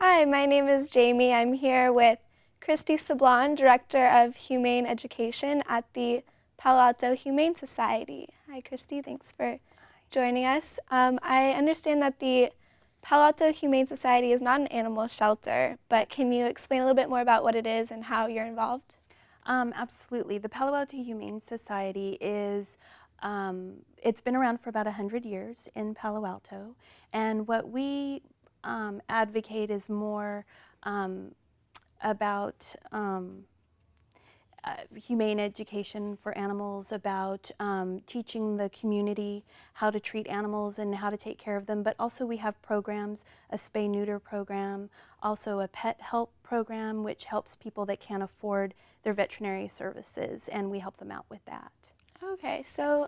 Hi, my name is Jamie. I'm here with Christy Sablon, Director of Humane Education at the Palo Alto Humane Society. Hi, Christy. Thanks for joining us. I understand that the Palo Alto Humane Society is not an animal shelter, but can you explain a little bit more about what it is and how you're involved? Absolutely. The Palo Alto Humane Society is, it's been around for about 100 years in Palo Alto, and what we advocate is more about humane education for animals, about teaching the community how to treat animals and how to take care of them, but also we have programs, a spay-neuter program, also a pet help program, which helps people that can't afford their veterinary services, and we help them out with that. Okay, so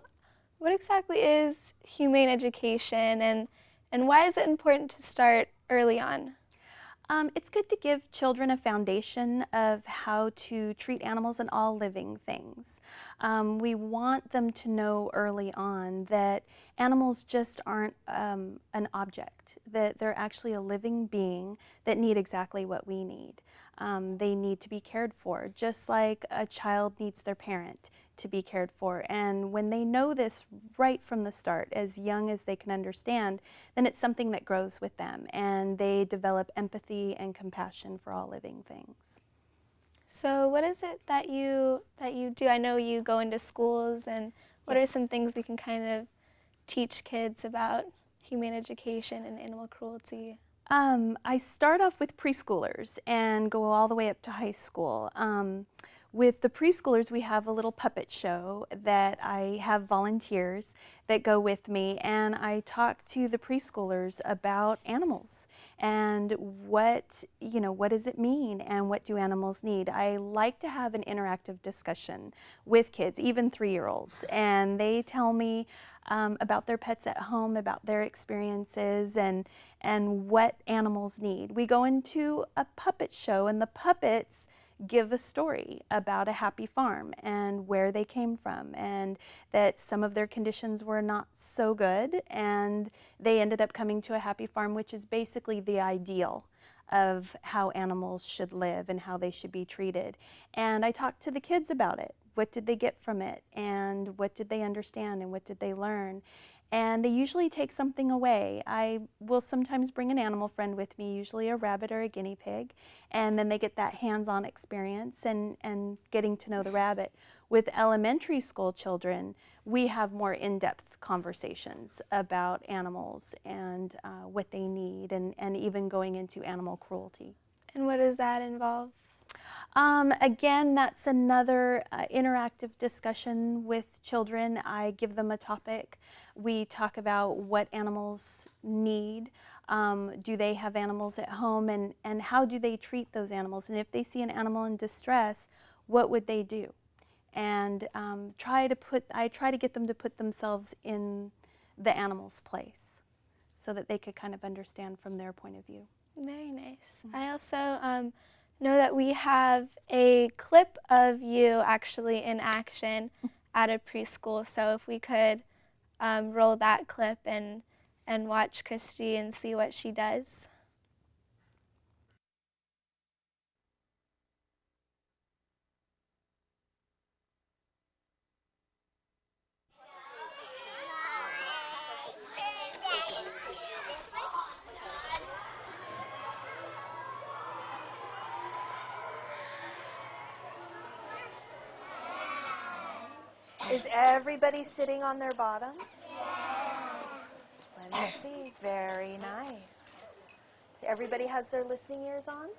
what exactly is humane education and why is it important to start early on? It's good to give children a foundation of how to treat animals and all living things. We want them to know early on that animals just aren't an object, that they're actually a living being that need exactly what we need. They need to be cared for, just like a child needs their parent to be cared for. And when they know this right from the start, as young as they can understand, then it's something that grows with them and they develop empathy and compassion for all living things. So what is it that you do? I know you go into schools, and what are some things we can kind of teach kids about humane education and animal cruelty? I start off with preschoolers and go all the way up to high school. With the preschoolers, we have a little puppet show that I have volunteers that go with me, and I talk to the preschoolers about animals and what does it mean and what do animals need. I like to have an interactive discussion with kids, even 3-year-olds, and they tell me about their pets at home, about their experiences, and what animals need. We go into a puppet show, and the puppets give a story about a happy farm and where they came from, and that some of their conditions were not so good, and they ended up coming to a happy farm, which is basically the ideal of how animals should live and how they should be treated. And I talked to the kids about it. What did they get from it, and what did they understand, and what did they learn? And they usually take something away. I will sometimes bring an animal friend with me, usually a rabbit or a guinea pig, and then they get that hands-on experience and getting to know the rabbit. With elementary school children, we have more in-depth conversations about animals and what they need, and even going into animal cruelty. And what does that involve? Again, that's another interactive discussion with children. I give them a topic. We talk about what animals need. Do they have animals at home, and how do they treat those animals? And if they see an animal in distress, what would they do? And I try to get them to put themselves in the animal's place so that they could kind of understand from their point of view. Very nice. I also know that we have a clip of you actually in action at a preschool, so if we could roll that clip and watch Christy and see what she does. Is everybody sitting on their bottoms? Let me see. Very nice. Everybody has their listening ears on?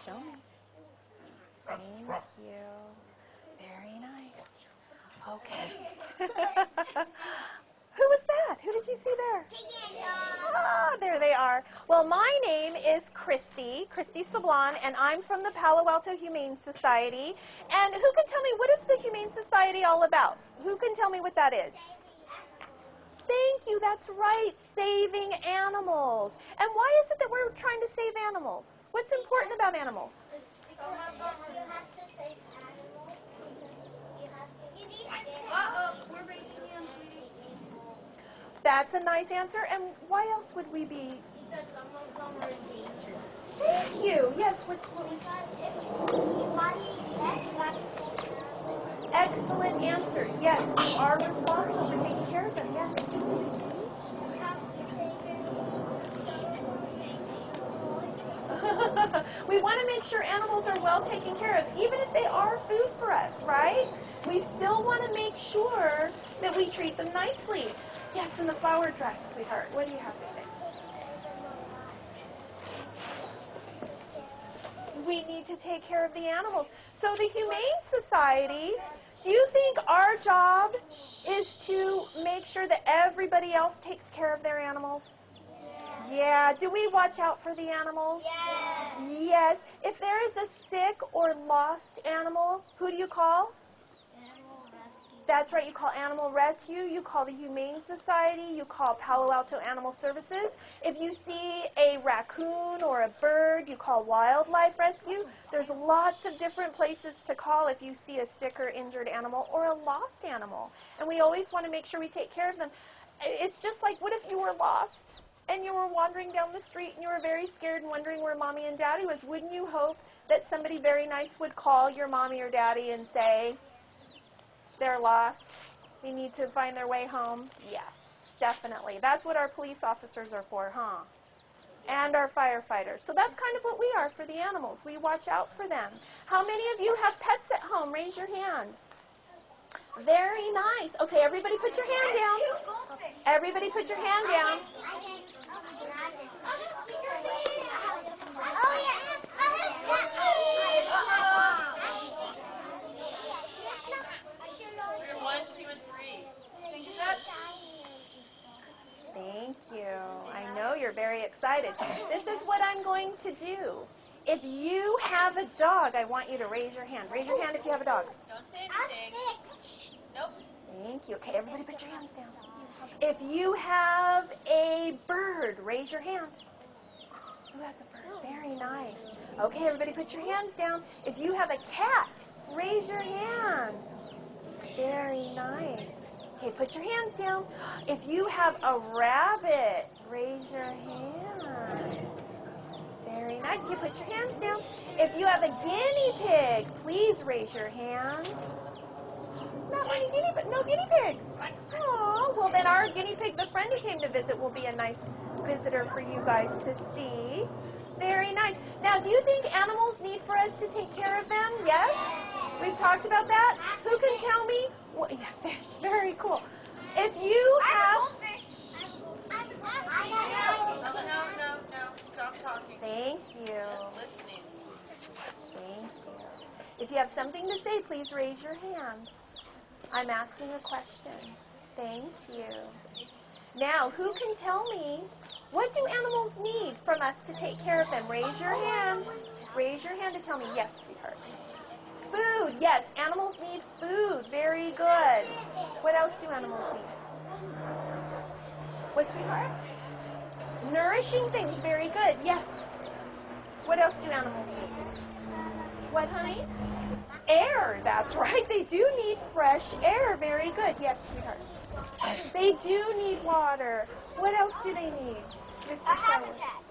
Show me. Thank you. Very nice. Okay. Who was that? Who did you see there? Ah, there they are. Well, my name is Christy Sablon, and I'm from the Palo Alto Humane Society. And who can tell me, what is the Humane Society all about? Who can tell me what that is? Thank you, that's right, saving animals. And why is it that we're trying to save animals? What's important about animals? You have to save animals. You need to That's a nice answer. And why else would we be that some of them are endangered. Thank you. Yes, what's Because if you buy pets, you have to take care of them. excellent answer. Yes, we are responsible for taking care of them. Yes. You have to take care of them so We want to make sure animals are well taken care of, even if they are food for us, right? We still want to make sure that we treat them nicely. Yes, in the flower dress, sweetheart. What do you have to say? We need to take care of the animals. So the Humane Society, do you think our job is to make sure that everybody else takes care of their animals? Yeah. Do we watch out for the animals? Yes. Yes. If there is a sick or lost animal, who do you call? Animal rescue. That's right, you call Animal Rescue, you call the Humane Society, you call Palo Alto Animal Services. If you see a raccoon or a bird, you call Wildlife Rescue. There's lots of different places to call if you see a sick or injured animal or a lost animal. And we always want to make sure we take care of them. It's just like, what if you were lost and you were wandering down the street and you were very scared and wondering where Mommy and Daddy was? Wouldn't you hope that somebody very nice would call your mommy or daddy and say, they're lost, they need to find their way home? Yes, definitely. That's what our police officers are for, huh? And our firefighters. So that's kind of what we are for the animals. We watch out for them. How many of you have pets at home? Raise your hand. Very nice. Okay, everybody put your hand down. Everybody put your hand down. Thank you. I know you're very excited. This is what I'm going to do. If you have a dog, I want you to raise your hand. Raise your hand if you have a dog. Don't say anything. Nope. Thank you. Okay, everybody put your hands down. If you have a bird, raise your hand. Who has a bird? Very nice. Okay, everybody put your hands down. If you have a cat, raise your hand. Very nice. Okay, put your hands down. If you have a rabbit, raise your hand. Very nice. Okay, put your hands down. If you have a guinea pig, please raise your hand. Not many no guinea pigs. Oh, well then our guinea pig, the friend who came to visit, will be a nice visitor for you guys to see. Very nice. Now, do you think animals need for us to take care of them? Yes? We've talked about that? Who can tell me? Well, yeah, fish. Very cool. If you have... No. Stop talking. Thank you. Just listening. Thank you. If you have something to say, please raise your hand. I'm asking a question. Thank you. Now, who can tell me, what do animals need from us to take care of them? Raise your hand. Raise your hand to tell me. Yes, sweetheart. Food. Yes, animals need food. Very good. What else do animals need? What, sweetheart? Nourishing things. Very good. Yes. What else do animals need? What, honey? Air. That's right. They do need fresh air. Very good. Yes, sweetheart. They do need water. What else do they need? Mr. A habitat.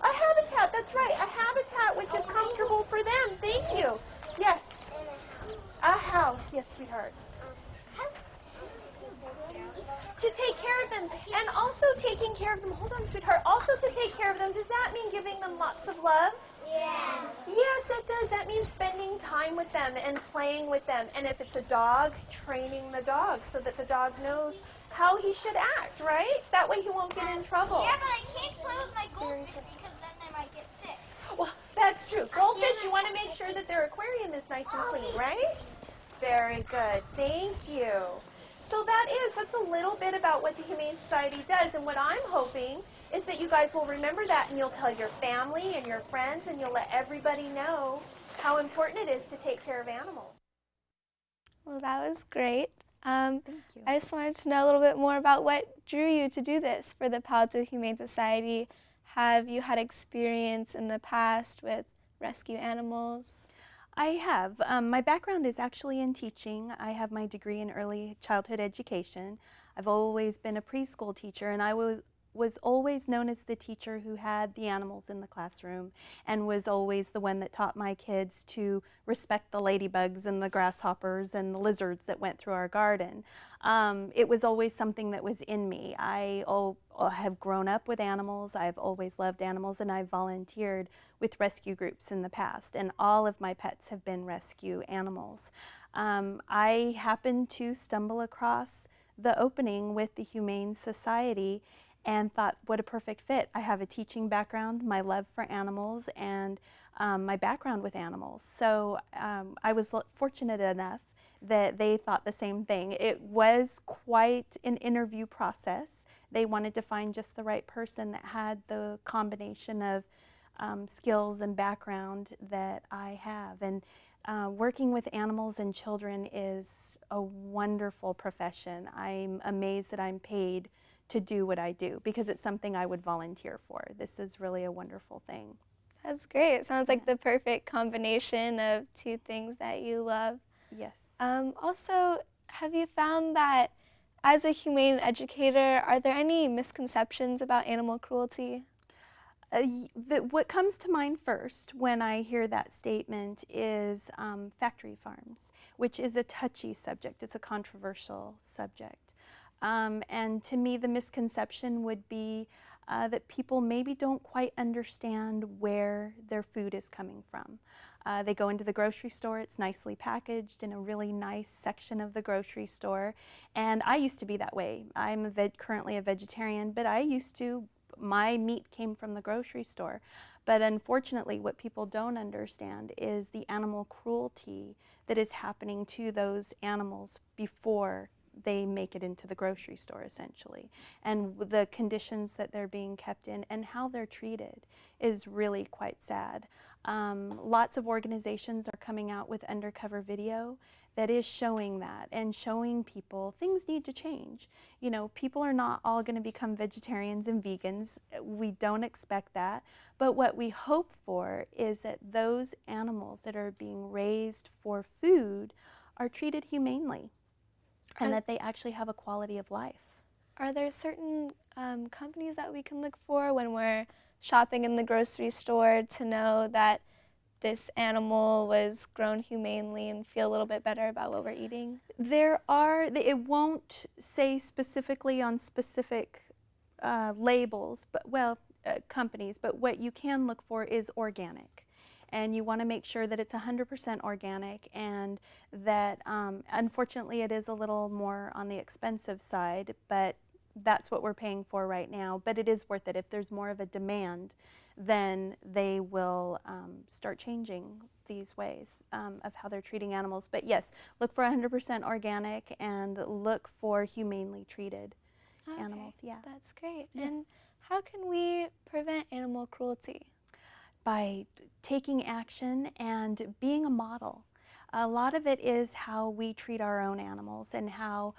A habitat. That's right. A habitat which is comfortable for them. Thank you. Yes. A house. Yes, sweetheart. To take care of them. And also taking care of them. Hold on, sweetheart. Also to take care of them. Does that mean giving them lots of love? Yeah. Yes, that does. That means spending time with them and playing with them. And if it's a dog, training the dog so that the dog knows how he should act, right? That way he won't get in trouble. Yeah, but I can't play with my goldfish because then they might get sick. Well, that's true. Goldfish, you want to make sure that their aquarium is nice and clean, right? Very good. Thank you. So that's a little bit about what the Humane Society does. And what I'm hoping is that you guys will remember that and you'll tell your family and your friends and you'll let everybody know how important it is to take care of animals. Well, that was great. Thank you. I just wanted to know a little bit more about what drew you to do this for the Palo Alto Humane Society. Have you had experience in the past with rescue animals? I have. My background is actually in teaching. I have my degree in early childhood education. I've always been a preschool teacher, and I was always known as the teacher who had the animals in the classroom and was always the one that taught my kids to respect the ladybugs and the grasshoppers and the lizards that went through our garden. It was always something that was in me. I have grown up with animals. I've always loved animals, and I've volunteered with rescue groups in the past, and all of my pets have been rescue animals. I happened to stumble across the opening with the Humane Society and thought, what a perfect fit. I have a teaching background, my love for animals, and my background with animals. So I was fortunate enough that they thought the same thing. It was quite an interview process. They wanted to find just the right person that had the combination of skills and background that I have. And working with animals and children is a wonderful profession. I'm amazed that I'm paid to do what I do because it's something I would volunteer for. This is really a wonderful thing. That's great. It sounds like the perfect combination of two things that you love. Yes. Also, have you found that as a humane educator, are there any misconceptions about animal cruelty? What comes to mind first when I hear that statement is factory farms, which is a touchy subject. It's a controversial subject. And to me, the misconception would be that people maybe don't quite understand where their food is coming from. They go into the grocery store, it's nicely packaged in a really nice section of the grocery store. And I used to be that way. I'm currently a vegetarian, but my meat came from the grocery store. But unfortunately, what people don't understand is the animal cruelty that is happening to those animals before they make it into the grocery store, essentially. And the conditions that they're being kept in and how they're treated is really quite sad. Lots of organizations are coming out with undercover video that is showing that and showing people things need to change. You know, people are not all going to become vegetarians and vegans. We don't expect that. But what we hope for is that those animals that are being raised for food are treated humanely and that they actually have a quality of life. Are there certain companies that we can look for when we're shopping in the grocery store to know that this animal was grown humanely and feel a little bit better about what we're eating? It won't say specifically on specific labels, but companies, but what you can look for is organic. And you want to make sure that it's 100% organic and that unfortunately it is a little more on the expensive side, but that's what we're paying for right now. But it is worth it. If there's more of a demand, then they will start changing these ways of how they're treating animals. But yes, look for 100% organic and look for humanely treated animals. Yeah, that's great. Yes. And how can we prevent animal cruelty? By taking action and being a model. A lot of it is how we treat our own animals and how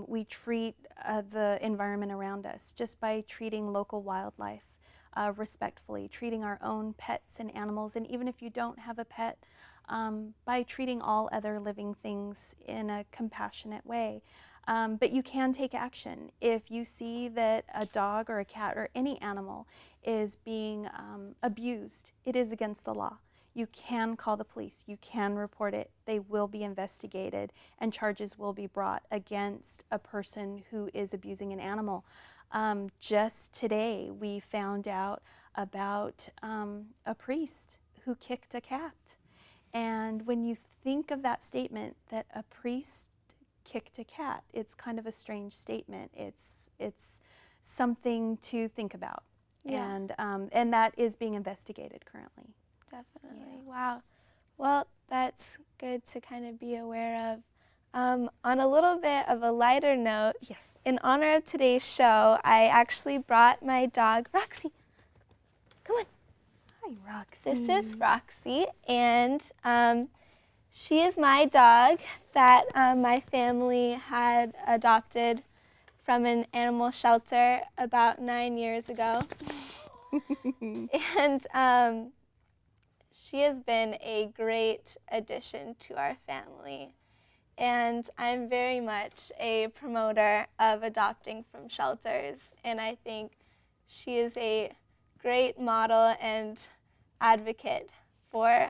we treat the environment around us, just by treating local wildlife respectfully, treating our own pets and animals, and even if you don't have a pet, by treating all other living things in a compassionate way. But you can take action. If you see that a dog or a cat or any animal is being abused, it is against the law. You can call the police. You can report it. They will be investigated and charges will be brought against a person who is abusing an animal. Just today we found out about a priest who kicked a cat. And when you think of that statement, that a priest kicked a cat, it's kind of a strange statement. It's something to think about. Yeah. And that is being investigated currently. Definitely. Yeah. Wow. Well, that's good to kind of be aware of. On a little bit of a lighter note, Yes. in honor of today's show, I actually brought my dog, Roxy. Come on. Hi, Roxy. This is Roxy, and she is my dog that my family had adopted from an animal shelter about 9 years ago. And she has been a great addition to our family. And I'm very much a promoter of adopting from shelters. And I think she is a great model and advocate for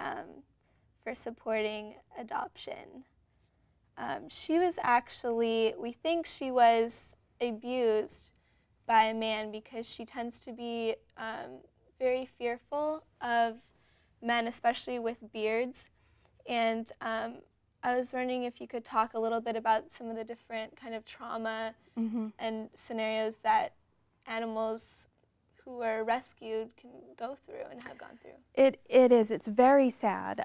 supporting adoption. She was actually, we think she was abused by a man because she tends to be very fearful of men, especially with beards. And I was wondering if you could talk a little bit about some of the different kind of trauma and scenarios that animals who were rescued can go through and have gone through. It is. It's very sad.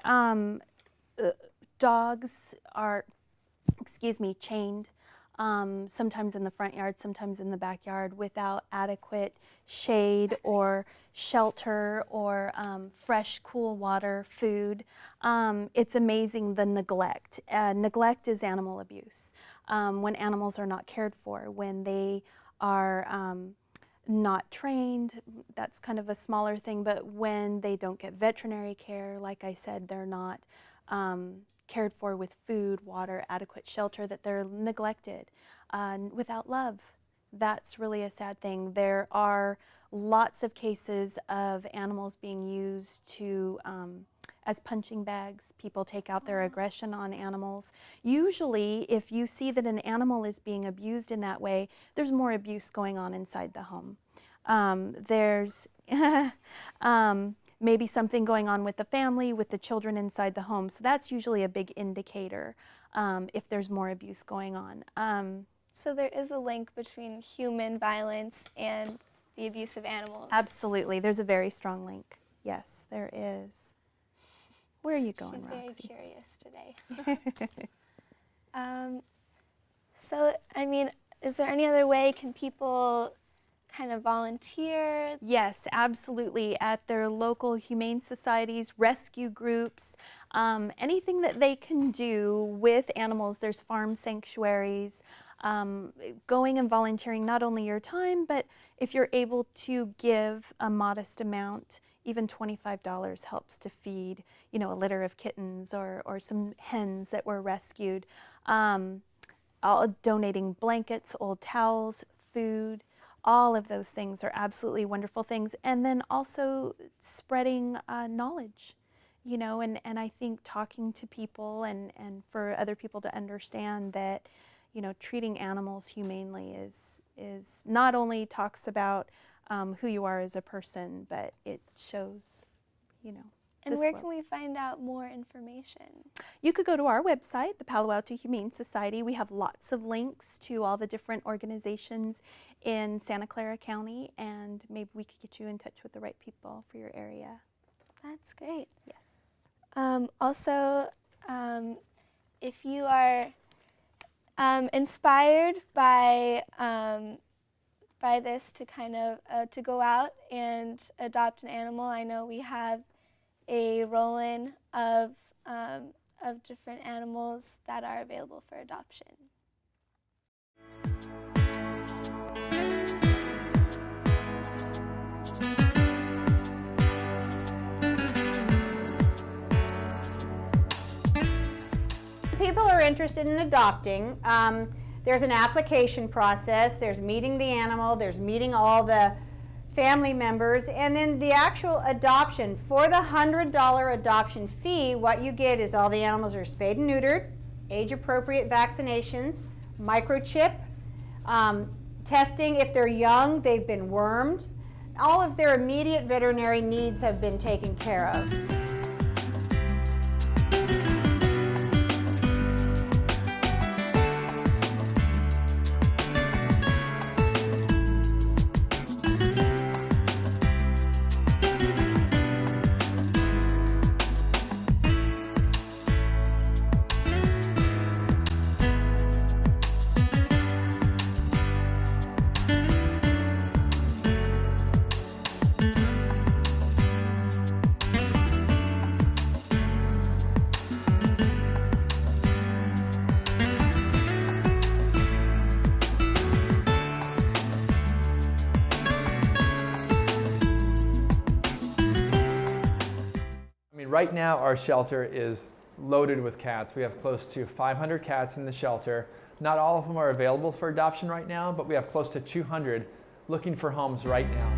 Dogs are, chained, sometimes in the front yard, sometimes in the backyard, without adequate shade or shelter or fresh, cool water, food. It's amazing the neglect. Neglect is animal abuse. When animals are not cared for, when they are not trained, that's kind of a smaller thing, but when they don't get veterinary care, like I said, they're not cared for with food, water, adequate shelter, that they're neglected without love. That's really a sad thing. There are lots of cases of animals being used to as punching bags. People take out their aggression on animals. Usually, if you see that an animal is being abused in that way, there's more abuse going on inside the home. There's maybe something going on with the family, with the children inside the home. So that's usually a big indicator if there's more abuse going on. So there is a link between human violence and the abuse of animals. Absolutely. There's a very strong link. Yes, there is. Where are you going, She's Roxy? very curious today. So, I mean, is there any other way? Can people kind of volunteer? Yes, absolutely. At their local humane societies, rescue groups, anything that they can do with animals. There's farm sanctuaries. Going and volunteering not only your time, but if you're able to give a modest amount, even $25 helps to feed, you know, a litter of kittens or some hens that were rescued. Donating blankets, old towels, food, all of those things are absolutely wonderful things. And then also spreading knowledge, you know, and I think talking to people and for other people to understand that, you know, treating animals humanely is not only talks about who you are as a person, but it shows, you know. And where can we find out more information? You could go to our website, the Palo Alto Humane Society. We have lots of links to all the different organizations in Santa Clara County, and maybe we could get you in touch with the right people for your area. That's great. Yes. Also, if you are inspired by this to kind of to go out and adopt an animal, I know we have a roll-in of different animals that are available for adoption. People are interested in adopting. There's an application process, there's meeting the animal, there's meeting all the family members, and then the actual adoption. For the $100 adoption fee, what you get is all the animals are spayed and neutered, age-appropriate vaccinations, microchip, testing if they're young, they've been wormed. All of their immediate veterinary needs have been taken care of. Right now our shelter is loaded with cats. We have close to 500 cats in the shelter. Not all of them are available for adoption right now, but we have close to 200 looking for homes right now.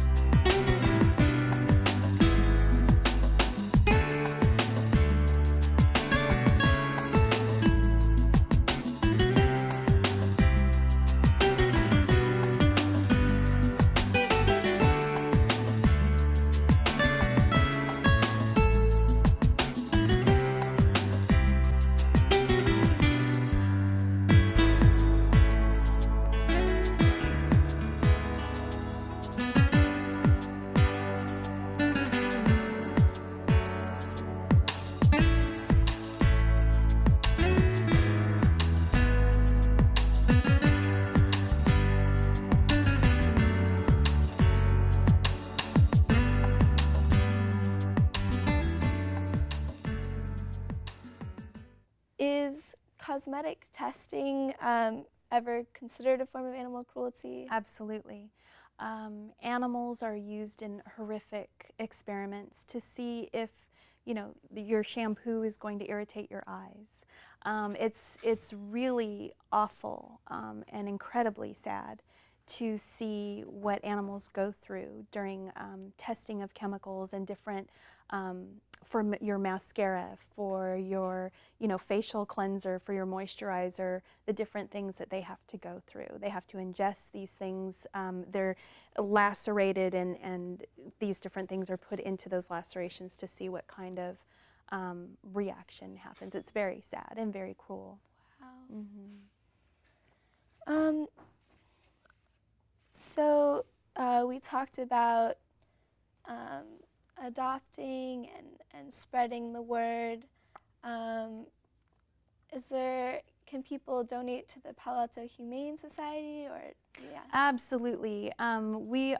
Is cosmetic testing ever considered a form of animal cruelty? Absolutely. Animals are used in horrific experiments to see if, you know, your shampoo is going to irritate your eyes. It's really awful and incredibly sad to see what animals go through during testing of chemicals and different, for your mascara, for your, you know, facial cleanser, for your moisturizer, the different things that they have to go through. They have to ingest these things. They're lacerated, and these different things are put into those lacerations to see what kind of reaction happens. It's very sad and very cruel. Wow. Mm-hmm. So we talked about adopting and spreading the word. Can people donate to the Palo Alto Humane Society, or yeah? Absolutely. We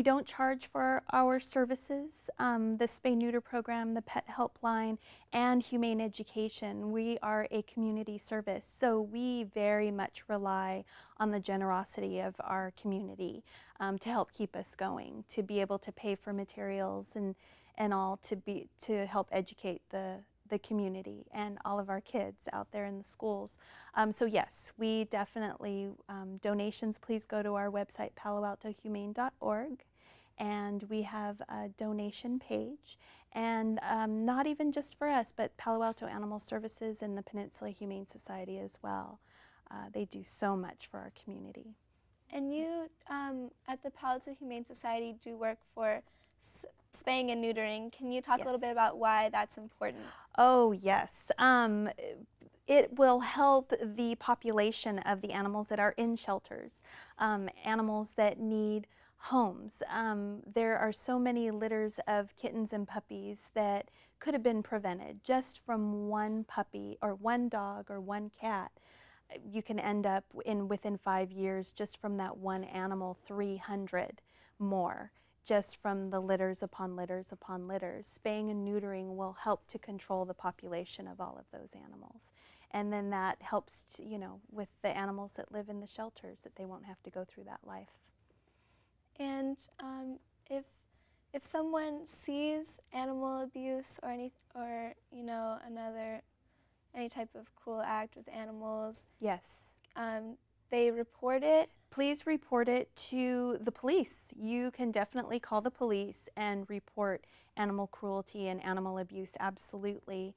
don't charge for our services. The spay-neuter program, the pet helpline, and humane education. We are a community service, so we very much rely on the generosity of our community to help keep us going, to be able to pay for materials and all, to help educate the community and all of our kids out there in the schools. So yes, we definitely, donations, please go to our website, paloaltohumane.org, and we have a donation page. And not even just for us, but Palo Alto Animal Services and the Peninsula Humane Society as well. They do so much for our community. And you, at the Palo Alto Humane Society, do work for spaying and neutering. Can you talk a little bit about why that's important? Oh, yes. It will help the population of the animals that are in shelters, animals that need homes. There are so many litters of kittens and puppies that could have been prevented just from one puppy or one dog or one cat. You can end up within 5 years, just from that one animal, 300 more, just from the litters upon litters upon litters. Spaying and neutering will help to control the population of all of those animals. And then that helps to, you know, with the animals that live in the shelters, that they won't have to go through that life. And if someone sees animal abuse or any type of cruel act with animals, yes, they report it. Please report it to the police. You can definitely call the police and report animal cruelty and animal abuse, absolutely.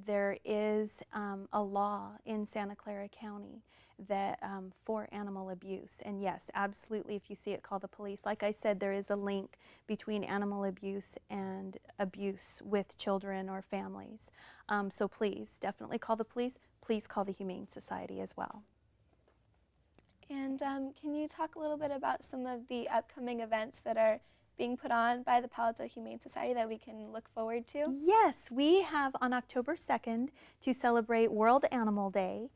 There is a law in Santa Clara County that for animal abuse, and yes, absolutely, if you see it, call the police. Like I said, there is a link between animal abuse and abuse with children or families. So please, definitely call the police. Please call the Humane Society as well. And can you talk a little bit about some of the upcoming events that are being put on by the Palo Alto Humane Society that we can look forward to? Yes, we have on October 2nd to celebrate World Animal Day.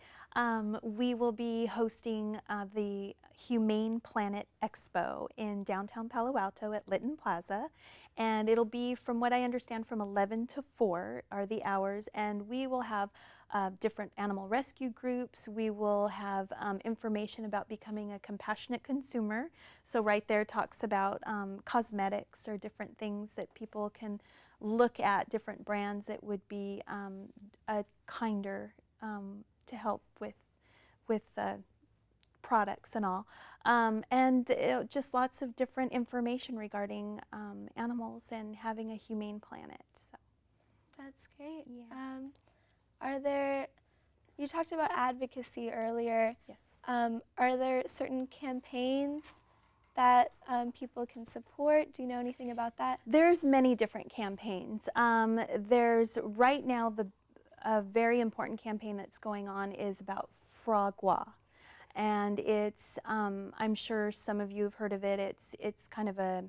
We will be hosting the Humane Planet Expo in downtown Palo Alto at Litton Plaza. And it'll be, from what I understand, from 11 to 4 are the hours, and we will have different animal rescue groups. We will have information about becoming a compassionate consumer. So right there talks about cosmetics or different things that people can look at, different brands that would be a kinder to help with products and all. Just lots of different information regarding animals and having a humane planet. So. That's great. Yeah. You talked about advocacy earlier. Yes. Are there certain campaigns that people can support? Do you know anything about that? There's many different campaigns. There's right now a very important campaign that's going on is about frogwa. And it's, I'm sure some of you have heard of it. It's kind of a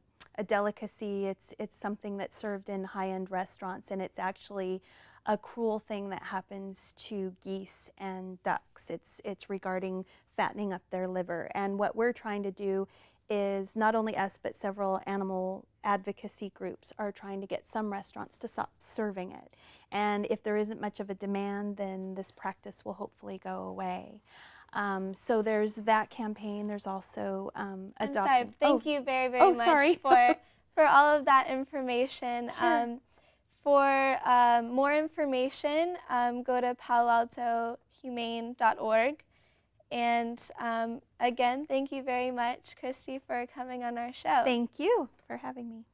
delicacy. It's something that's served in high-end restaurants, and it's actually a cruel thing that happens to geese and ducks. It's regarding fattening up their liver. And what we're trying to do is not only us, but several animal advocacy groups are trying to get some restaurants to stop serving it. And if there isn't much of a demand, then this practice will hopefully go away. So there's that campaign. There's also I'm sorry. Thank you very, very much for all of that information. Sure. For more information, go to paloaltohumane.org. And again, thank you very much, Christy, for coming on our show. Thank you for having me.